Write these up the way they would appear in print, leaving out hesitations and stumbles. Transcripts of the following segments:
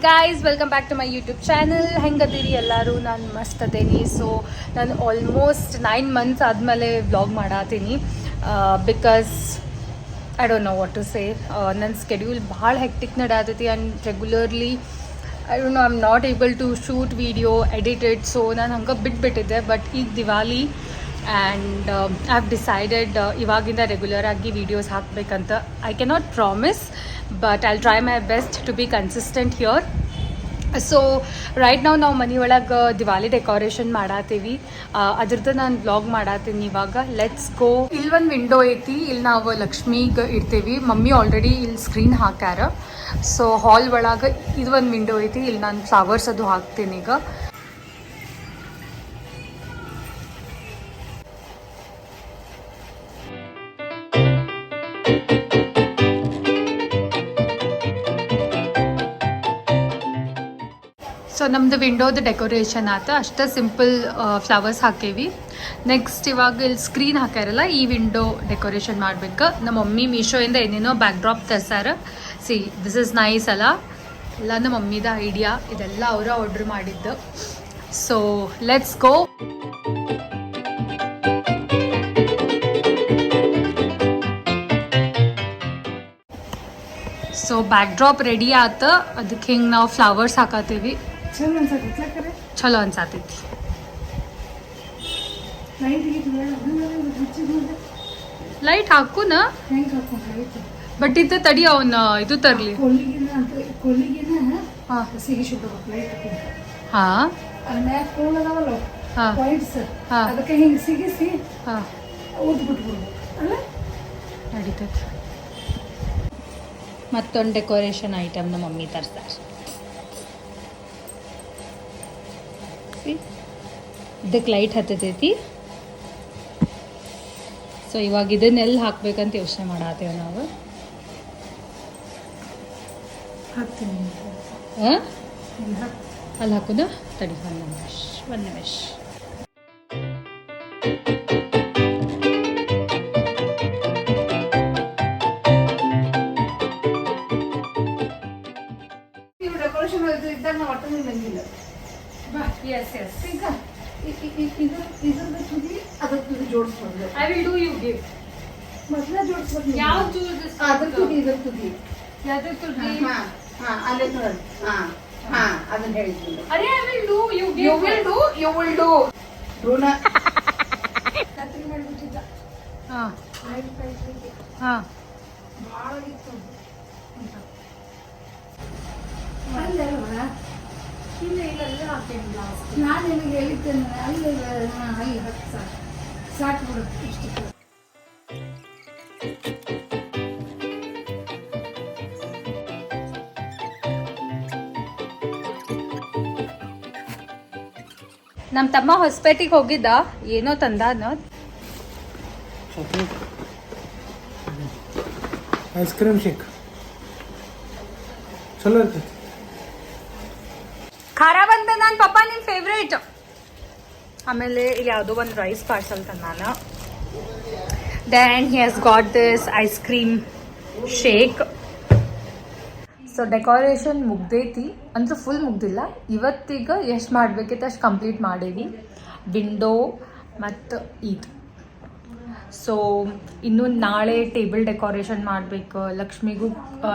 guys, welcome back to my YouTube channel. ಹೆಂಗದಿರಿ ಎಲ್ಲರೂ? ನಾನು ಮಸ್ತ್ ಅದೇನಿ. ಸೊ ನಾನು ಆಲ್ಮೋಸ್ಟ್ 9 months ಆದಮೇಲೆ ವ್ಲಾಗ್ ಮಾಡತ್ತೀನಿ because I don't know what to say. ನನ್ನ ಸ್ಕೆಡ್ಯೂಲ್ ಭಾಳ ಹೆಕ್ಟಿಕ್ ನಡಾತೈತಿ and regularly I don't know I am not able to shoot video edited. So ನಾನು ಹಂಗೆ ಬಿಟ್ಬಿಟ್ಟಿದ್ದೆ. ಬಟ್ ಈಗ Diwali and I have decided ಇವಾಗಿಂದ ರೆಗ್ಯುಲರ್ ಆಗಿ ವೀಡಿಯೋಸ್ ಹಾಕಬೇಕಂತ. I cannot promise but I'll try my best to be consistent here. So right ನಾವು ಮನೆ ಒಳಗೆ ದಿವಾಲಿ ಡೆಕೋರೇಷನ್ ಮಾಡತ್ತೀವಿ. ಅದ್ರದ್ದು ನಾನು ವ್ಲಾಗ್ ಮಾಡತ್ತೀನಿ ಇವಾಗ. Let's go. ಇಲ್ಲಿ ಒಂದು ವಿಂಡೋ ಐತಿ, ಇಲ್ಲಿ ನಾವು ಲಕ್ಷ್ಮಿಗೆ ಇಡ್ತೀವಿ. ಮಮ್ಮಿ ಆಲ್ರೆಡಿ ಇಲ್ಲಿ ಸ್ಕ್ರೀನ್ ಹಾಕ್ಯಾರ. ಸೊ ಹಾಲ್ ಒಳಗೆ ಇದು ಒಂದು ವಿಂಡೋ ಐತಿ, ಇಲ್ಲಿ ನಾನು ಫ್ಲವರ್ಸ್ ಅದು ಹಾಕ್ತೀನಿ ಈಗ. ಸೊ ನಮ್ಮದು ವಿಂಡೋದು ಡೆಕೋರೇಷನ್ ಆಯ್ತು. ಅಷ್ಟೇ ಸಿಂಪಲ್ ಫ್ಲವರ್ಸ್ ಹಾಕೇವಿ. ನೆಕ್ಸ್ಟ್ ಇವಾಗ ಇಲ್ಲಿ ಸ್ಕ್ರೀನ್ ಹಾಕ್ಯಾರಲ್ಲ, ಈ ವಿಂಡೋ ಡೆಕೋರೇಷನ್ ಮಾಡ್ಬೇಕು. ನಮ್ಮ ಮಮ್ಮಿ ಮೀಶೋಯಿಂದ ಏನೇನೋ ಬ್ಯಾಕ್ ಡ್ರಾಪ್ ತರ್ಸಾರ. ಸಿ ದಿಸ್ ಇಸ್ ನೈಸ್ ಅಲ್ಲ, ಎಲ್ಲ ನಮ್ಮ ಮಮ್ಮಿದ ಐಡಿಯಾ, ಇದೆಲ್ಲ ಅವರ ಆರ್ಡ್ರ್ ಮಾಡಿದ್ದು. So let's go. So back drop ready ಆತ. ಅದಕ್ಕೆ ಹಿಂಗೆ ನಾವು ಫ್ಲವರ್ಸ್ ಹಾಕತ್ತೀವಿ. ಚಲೋ ಅನ್ಸಾತೈತಿ. ಲೈಟ್ ಹಾಕುನ, ಬಟ್ ಇದು ತಡಿ ಅವನ ಇದು ತರ್ಲಿ. ನಡೀತೈತಿ. ಮತ್ತೊಂದು ಡೆಕೋರೇಷನ್ ಐಟಮ್ ನಮ್ಮ ಮಮ್ಮಿ ತರ್ಸ್ತಾರೆ. ಇದಕ್ಕೆ ಲೈಟ್ ಹತ್ತೈತಿ. ಸೊ ಇವಾಗ ಇದನ್ನೆಲ್ಲ ಹಾಕ್ಬೇಕಂತ ಯೋಚನೆ ಮಾಡತ್ತೇವೆ ನಾವು. ಅಲ್ಲಿ ಹಾಕುದ ತಡಿ ಒಂದು ನಿಮಿಷ. Yes. I will do you give. ಯಾವ ತುದಿ ಅದನ್ನ ಹೇಳಿದ್ವಿ. ಅರೆ I will do you give. You will do Ron ಕತ್ರಿ ಮಾಡಿಬಿಟ್ಟಿದ್ದ. ಭಾಳ ಇತ್ತು ಅಲ್ಲ. ಇಲ್ಲ ಹಾಕೇನಿ. ನಾನು ನಿಮಗೆ ಹೇಳಿದ್ದೇನೆ ಅಲ್ಲಿ ಸಾಕು ಬಿಡು ಇಷ್ಟು. ನಮ್ಮ ತಮ್ಮ ಹೊಸಪೇಟೆಗೆ ಹೋಗಿದ್ದ, ಏನೋ ತಂದಾನ. ಐಸ್ ಕ್ರೀಮ್ ಶೇಕ್ ಚಲೋ ಇರ್ತೈತಿ. ಖಾರ ಬಂದ ನನ್ನ ಪಪ್ಪ ನಿಮ್ಮ ಫೇವ್ರೇಟ್. ಆಮೇಲೆ ಇಲ್ಲಿ ಯಾವುದೋ ಒಂದು ರೈಸ್ ಪಾರ್ಸಲ್ ತಂದಾನ. Then he has got this ice cream shake. So decoration ಮುಗ್ದೈತಿ ಅಂದ್ರೆ ಫುಲ್ ಮುಗ್ದಿಲ್ಲ. ಇವತ್ತಿಗೆ ಎಷ್ಟು ಮಾಡಬೇಕಿತ್ತು ಅಷ್ಟು ಕಂಪ್ಲೀಟ್ ಮಾಡೀವಿ. ವಿಂಡೋ ಮತ್ತು ಇದು. ಸೊ ಇನ್ನು ನಾಳೆ ಟೇಬಲ್ ಡೆಕೋರೇಷನ್ ಮಾಡಬೇಕು. ಲಕ್ಷ್ಮಿಗೂ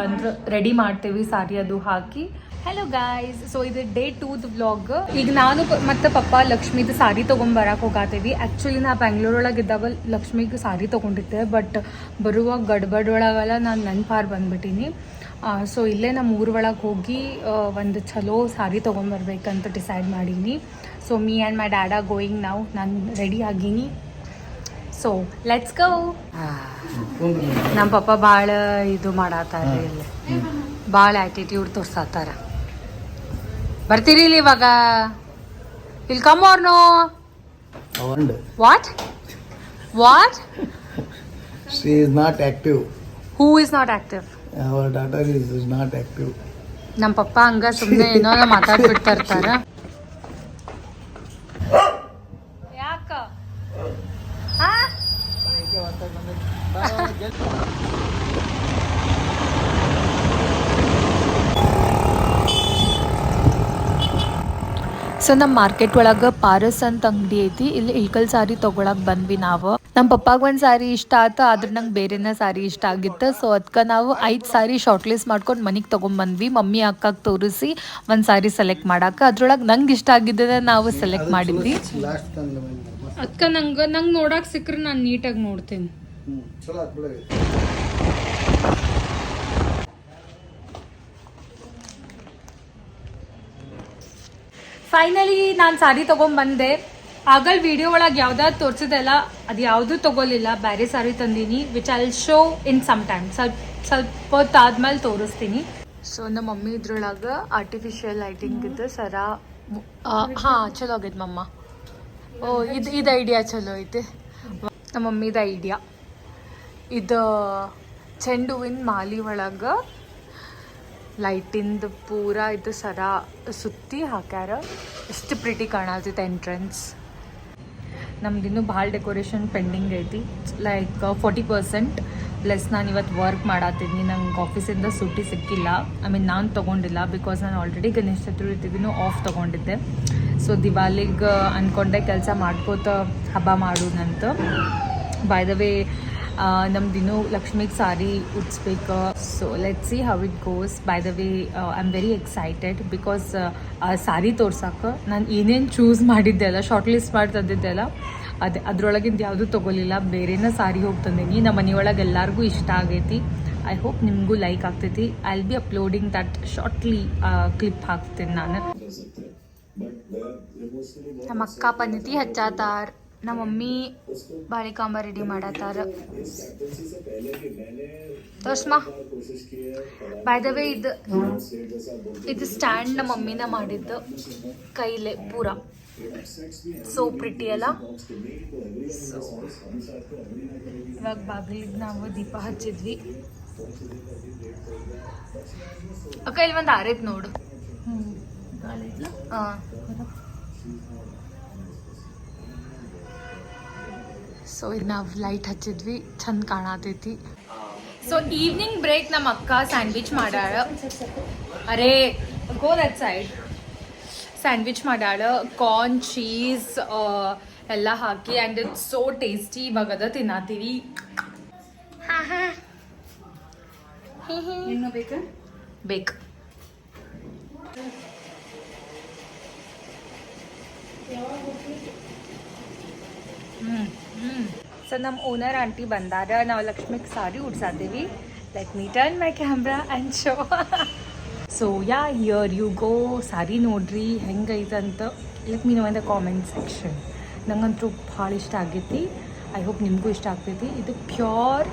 ಅಂದ್ರೆ ರೆಡಿ ಮಾಡ್ತೀವಿ ಸಾರಿ ಅದು ಹಾಕಿ. ಹಲೋ ಗಾಯ್ಸ್, ಸೊ ಇದು ಡೇ 2 ವ್ಲಾಗ್. ಈಗ ನಾನು ಮತ್ತು ಪಪ್ಪ ಲಕ್ಷ್ಮಿದು ಸಾರಿ ತೊಗೊಂಬರಕ್ಕೆ ಹೋಗಾತೀವಿ. ಆ್ಯಕ್ಚುಲಿ ನಾ ಬೆಂಗ್ಳೂರೊಳಗೆ ಇದ್ದಾಗ ಲಕ್ಷ್ಮಿಗೆ ಸಾರಿ ತೊಗೊಂಡಿದ್ದೆ. ಬಟ್ ಬರುವಾಗ ಗಡ್ಬಡ್ ಒಳಗೆಲ್ಲ ನಾನು ನೆನ್ಪಾರು ಬಂದ್ಬಿಟ್ಟೀನಿ. ಸೊ ಇಲ್ಲೇ ನಮ್ಮ ಊರ ಒಳಗೆ ಹೋಗಿ ಒಂದು ಚಲೋ ಸಾರಿ ತೊಗೊಂಬರ್ಬೇಕಂತ ಡಿಸೈಡ್ ಮಾಡೀನಿ. So me and my dad are going ನಾವು. ನಾನು ರೆಡಿ ಆಗೀನಿ. So let's go. ನಮ್ಮ ಪಪ್ಪ ಭಾಳ ಇದು ಮಾಡತ್ತಾರ, ಇಲ್ಲಿ ಭಾಳ ಆ್ಯಟಿಟ್ಯೂಡ್ ತೋರ್ಸತ್ತಾರ. ಬರ್ತೀರಿ ಇಲ್ಲಿ ಇವಾಗ? ಇಲ್ಲಿ come or no? What She is not active. Who is not active? Our daughter is not active. ನಮ್ಮ ಪಪ್ಪ ಹಂಗ ಸುಮ್ಮನೆ ಏನೋ ಮಾತಾಡ್ಬಿಡ್ತಾ ಇರ್ತಾರ. ಯಾಕ ಸೊ ನಮ್ಮ ಮಾರ್ಕೆಟ್ ಒಳಗೆ ಪಾರಸ್ ಅಂತ ಅಂಗಡಿ ಐತಿ. ಇಲ್ಲಿ ಇಳ್ಕಲ್ ಸಾರಿ ತೊಗೊಳಕ್ ಬಂದ್ವಿ ನಾವು. ನಮ್ಮ ಪಪ್ಪಾಗ ಒಂದು ಸಾರಿ ಇಷ್ಟ ಆಯ್ತು, ಆದ್ರೆ ನಂಗೆ ಬೇರೆನ ಸಾರಿ ಇಷ್ಟ ಆಗಿತ್ತು. ಸೊ ಅದಕ್ಕೆ ನಾವು 5 ಸಾರಿ ಶಾರ್ಟ್ ಲಿಸ್ಟ್ ಮಾಡ್ಕೊಂಡು ಮನೆಗೆ ತೊಗೊಂಬಂದ್ವಿ. ಮಮ್ಮಿ ಅಕ್ಕಗೆ ತೋರಿಸಿ ಒಂದು ಸಾರಿ ಸೆಲೆಕ್ಟ್ ಮಾಡಕ್ಕೆ. ಅದ್ರೊಳಗೆ ನಂಗೆ ಇಷ್ಟ ಆಗಿದ್ದದ ನಾವು ಸೆಲೆಕ್ಟ್ ಮಾಡಿದ್ವಿ. ಅದಕ್ಕೆ ನಂಗೆ ನೋಡಕ್ಕೆ ಸಿಕ್ಕರೆ ನಾನು ನೀಟಾಗಿ ನೋಡ್ತೀನಿ. ಫೈನಲಿ ನಾನು ಸಾರಿ ತೊಗೊಂಬಂದೆ. ಆಗಲ್ ವಿಡಿಯೋ ಒಳಗೆ ಯಾವ್ದಾದ್ರು ತೋರಿಸಿದೆಲ್ಲ ಅದು ಯಾವುದೂ ತೊಗೊಲಿಲ್ಲ. ಬೇರೆ ಸಾರಿ ತಂದೀನಿ, which I will show in some time. ಸ್ವಲ್ಪ ಹೊತ್ತು ಆದ್ಮೇಲೆ ತೋರಿಸ್ತೀನಿ. ಸೊ ನಮ್ಮ ಮಮ್ಮಿ ಇದ್ರೊಳಗೆ ಆರ್ಟಿಫಿಷಿಯಲ್ ಲೈಟಿಂಗ್ ಇದ್ದು ಸರ ಹಾಂ ಚಲೋ ಆಗೈತೆ ಮಮ್ಮ. ಓ ಇದು ಐಡಿಯಾ ಚಲೋ ಐತೆ ನಮ್ಮ ಮಮ್ಮಿದ ಐಡಿಯಾ. ಇದು ಚೆಂಡು ಹೂವಿನ ಮಾಲಿ ಒಳಗೆ ಲೈಟಿಂದು ಪೂರ ಇದು ಸರ ಸುತ್ತಿ ಹಾಕ್ಯಾರ. ಎಷ್ಟು ಪ್ರಿಟಿ ಕಾಣತೈತೆ ಎಂಟ್ರೆನ್ಸ್. ನಮ್ದಿನ್ನೂ ಭಾಳ ಡೆಕೋರೇಷನ್ ಪೆಂಡಿಂಗ್ ಐತಿ, ಲೈಕ್ 40%. ಪ್ಲಸ್ ನಾನು ಇವತ್ತು ವರ್ಕ್ ಮಾಡತ್ತೀನಿ. ನಂಗೆ ಆಫೀಸಿಂದ ಸುಟ್ಟಿ ಸಿಕ್ಕಿಲ್ಲ. ನಾನು ತೊಗೊಂಡಿಲ್ಲ, ಬಿಕಾಸ್ ನಾನು ಆಲ್ರೆಡಿ ಗಣೇಶ ಚತುರ್ಥಿಗೂ ಆಫ್ ತೊಗೊಂಡಿದ್ದೆ. ಸೊ ದಿವಾಲಿಗೆ ಅಂದ್ಕೊಂಡೆ ಕೆಲಸ ಮಾಡ್ಕೋತ ಹಬ್ಬ ಮಾಡೋದಂತ. ಬೈ ದ ವೇ ನಮ್ದಿನ್ನೂ ಲಕ್ಷ್ಮಿಗೆ ಸಾರಿ ಉಡ್ಸ್ಬೇಕು. So let's see how it goes. By the way I am very excited, because sari ತೋರ್ಸಕ್ಕೆ ನಾನು ಏನೇನು ಚೂಸ್ ಮಾಡಿದ್ದೆ ಅಲ್ಲ, ಶಾರ್ಟ್ ಲಿಸ್ಟ್ ಮಾಡಿ ತಂದಿದ್ದೆ ಅಲ್ಲ, ಅದ್ರೊಳಗಿಂದ ಯಾವುದೂ ತೊಗೊಲಿಲ್ಲ. ಬೇರೆನ ಸಾರಿ ಹೋಗಿ ತಂದೀನಿ. ನಮ್ಮ ಮನೆಯೊಳಗೆ ಎಲ್ಲರಿಗೂ ಇಷ್ಟ ಆಗೈತಿ. ಐ ಹೋಪ್ ನಿಮಗೂ ಲೈಕ್ ಆಗ್ತೈತಿ. I will be uploading that shortly clip ಹಾಕ್ತೀನಿ ನಾನು. ನಮ್ಮ ಅಕ್ಕ ಪನಿತಿ ಹಚ್ಚಾತಾರ, ನಮ್ಮ ಮಮ್ಮಿ ಬಾಳಿಕಾಂಬ ರೆಡಿ ಮಾಡತ್ತಾರ. ತೋರ್ಸ್ಮಾ. ಬೈ ದ ವೇ ಇದು ಸ್ಟ್ಯಾಂಡ್ ನಮ್ಮ ಮಮ್ಮಿನ ಮಾಡಿದ್ದು ಕೈಲೇ ಪೂರ. ಸೋ ಪ್ರಿಟಿ ಅಲ್ಲ. ಸೊ ಇವಾಗ ಬಾಗಿಲಿಗೆ ನಾವು ದೀಪ ಹಚ್ಚಿದ್ವಿ. ಅಕ್ಕ ಇಲ್ಲಿ ಒಂದು ಆರೈತ್ ನೋಡು. ಹಾಂ. ಸೊ ಈಗ ನಾವು ಲೈಟ್ ಹಚ್ಚಿದ್ವಿ, ಚಂದ ಕಾಣತೈತಿ. ಸೊ ಈವ್ನಿಂಗ್ ಬ್ರೇಕ್ ನಮ್ಮ ಅಕ್ಕ ಸ್ಯಾಂಡ್ವಿಚ್ ಮಾಡ್ಯಾಳ. ಅರೇ ಗೋ ದಟ್ ಸೈಡ್. ಸ್ಯಾಂಡ್ವಿಚ್ ಮಾಡ್ಯಾಳ, ಕಾರ್ನ್ ಚೀಸ್ ಎಲ್ಲ ಹಾಕಿ, ಆ್ಯಂಡ್ ಇಟ್ಸ್ ಸೋ ಟೇಸ್ಟಿ. ಇವಾಗ ಅದ ತಿನ್ನತ್ತೀವಿ. ಬೇಕು. ಸೊ ನಮ್ಮ ಓನರ್ ಆಂಟಿ ಬಂದಾರ. ನಾವು ಲಕ್ಷ್ಮಿಗೆ ಸಾರಿ ಉಡ್ಸಾತೀವಿ. Let me turn my camera and show. So ya here you go. Sari ನೋಡ್ರಿ ಹೆಂಗೈತಂತ. Let me know in the comment section. ನಂಗಂತೂ ಭಾಳ ಇಷ್ಟ ಆಗೈತಿ. ಐ ಹೋಪ್ ನಿಮಗೂ ಇಷ್ಟ ಆಗ್ತೈತಿ. ಇದು ಪ್ಯೂರ್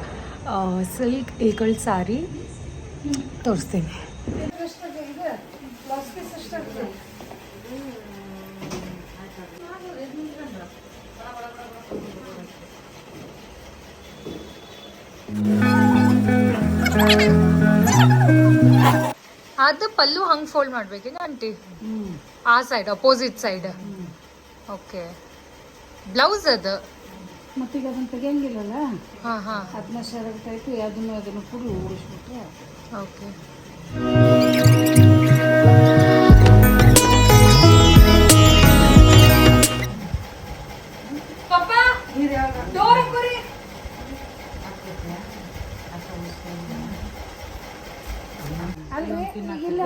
ಸಿಲ್ಕ್ ಏಕಳ್ ಸಾರಿ ತೋರಿಸ್ತೀನಿ. ಅದು ಪಲ್ಲು ಹಂಗೆ ಫೋಲ್ಡ್ ಮಾಡ್ಬೇಕೇನು ಆಂಟಿ? ಆ side opposite side. Okay. Blouse ಅದು ಮತ್ತೀಗ ಅದನ್ನು ತೆಗಿಯಂಗಿಲ್ಲಲ್ಲ. ಹಾಂ ಹಾಂ. ಅದನ್ನ ಶರ್ಟ್ ಆಯಿತು, ಅದನ್ನು ಫುಲ್ ಓಡಿಸ್ಬಿಟ್ರೆ. ಓಕೆ.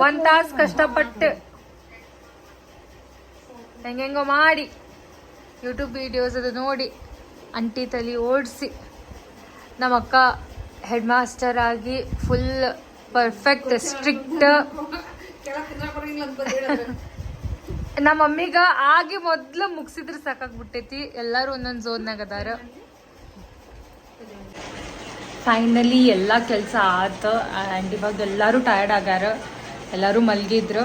ಒಂದ್ ತಾಸು ಕಷ್ಟಪಟ್ಟು ಹೆಂಗೆಂಗೋ ಮಾಡಿ ಯೂಟ್ಯೂಬ್ ವಿಡಿಯೋಸ್ ಅದು ನೋಡಿ ಅಂಟಿ ತಲೆ ಓಡಿಸಿ ನಮ್ಮ ಅಕ್ಕ ಹೆಡ್ ಮಾಸ್ಟರ್ ಆಗಿ ಫುಲ್ ಪರ್ಫೆಕ್ಟ್ ಸ್ಟ್ರಿಕ್ಟ್. ನಮ್ಮ ಮಮ್ಮಿಗ ಆಗಿ ಮೊದ್ಲು ಮುಗಿಸಿದ್ರೆ ಸಾಕಾಗ್ಬಿಟ್ಟೈತಿ. ಎಲ್ಲರೂ ಒಂದೊಂದು ಝೋನ್ನಾಗ ಅದಾರ. ಫೈನಲಿ ಎಲ್ಲ ಕೆಲಸ ಆಯ್ತು. ಆ್ಯಂಡ್ ಇವಾಗ ಎಲ್ಲರೂ ಟಯರ್ಡ್ ಆಗ್ಯಾರ, ಎಲ್ಲರೂ ಮಲಗಿದ್ರು.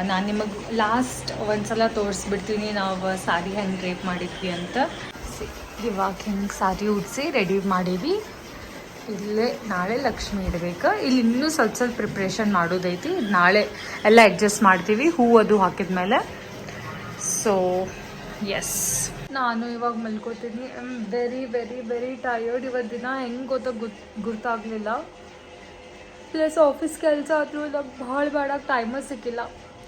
ನಾನು ನಿಮಗೆ ಲಾಸ್ಟ್ ಒಂದ್ಸಲ ತೋರಿಸ್ಬಿಡ್ತೀನಿ ನಾವು ಸಾರಿ ಹೆಂಗೆ ಡ್ರೇಪ್ ಮಾಡಿದ್ವಿ ಅಂತ. ಇವಾಗ ಹಿಂಗೆ ಸಾರಿ ಉಡಿಸಿ ರೆಡಿ ಮಾಡೀವಿ. ಇಲ್ಲೇ ನಾಳೆ ಲಕ್ಷ್ಮಿ ಇಡಬೇಕು. ಇಲ್ಲಿ ಇನ್ನೂ ಸ್ವಲ್ಪ ಪ್ರಿಪ್ರೇಷನ್ ಮಾಡೋದೈತಿ. ನಾಳೆ ಎಲ್ಲ ಅಡ್ಜಸ್ಟ್ ಮಾಡ್ತೀವಿ ಹೂ ಅದು ಹಾಕಿದ್ಮೇಲೆ. ಸೊ ಎಸ್, ನಾನು ಇವಾಗ ಮಲ್ಕೋತೀನಿ. I am very very very tired. ಇವತ್ತು ದಿನ ಹೆಂಗೆ ಗೊತ್ತಾಗಲಿಲ್ಲ. ಪ್ಲಸ್ ಆಫೀಸ್ ಕೆಲಸ ಆದರೂ ಇವಾಗ ಭಾಳ ಬೇಡ, ಟೈಮೇ ಸಿಕ್ಕಿಲ್ಲ.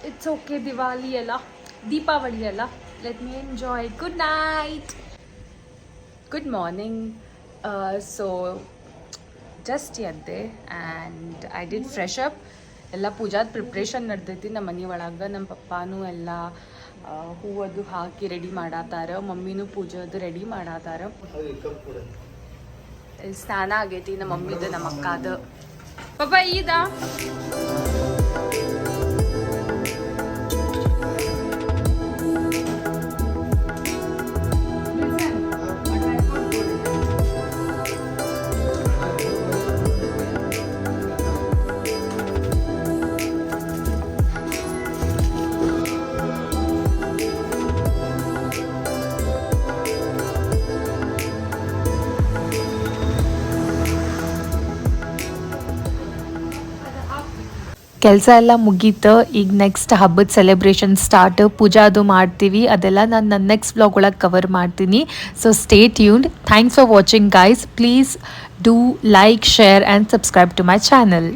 ಇಟ್ಸ್ ಓಕೆ, ದಿವಾಲಿ ಎಲ್ಲ ದೀಪಾವಳಿ ಅಲ್ಲ, let me enjoy. Good night, good morning. So just ಎದ್ದೆ and I did fresh up. ಎಲ್ಲ ಪೂಜಾದ ಪ್ರಿಪ್ರೇಷನ್ ನಡೆದೈತಿ ನಮ್ಮ ಮನೆ ಒಳಗೆ. ನಮ್ಮ ಪಪ್ಪಾನೂ ಎಲ್ಲ ಹೂವದು ಹಾಕಿ ರೆಡಿ ಮಾಡಾತಾರ, ಮಮ್ಮಿನೂ ಪೂಜಾದು ರೆಡಿ ಮಾಡಾತಾರ. ಸ್ನಾನ ಆಗೈತಿ ನಮ್ಮ ಮಮ್ಮಿದು ನಮ್ಮ ಅಕ್ಕದು. ಪಪ್ಪ ಈದ ಕೆಲಸ ಎಲ್ಲ ಮುಗೀತು. ಈಗ ನೆಕ್ಸ್ಟ್ ಹಬ್ಬದ ಸೆಲೆಬ್ರೇಷನ್ ಸ್ಟಾರ್ಟ್. ಪೂಜಾ ಅದು ಮಾಡ್ತೀವಿ, ಅದೆಲ್ಲ ನಾನು ನನ್ನ ನೆಕ್ಸ್ಟ್ ವ್ಲಾಗ್ ಒಳಗೆ ಕವರ್ ಮಾಡ್ತೀನಿ. So stay tuned. Thanks for watching guys. Please do like, share and subscribe to my channel.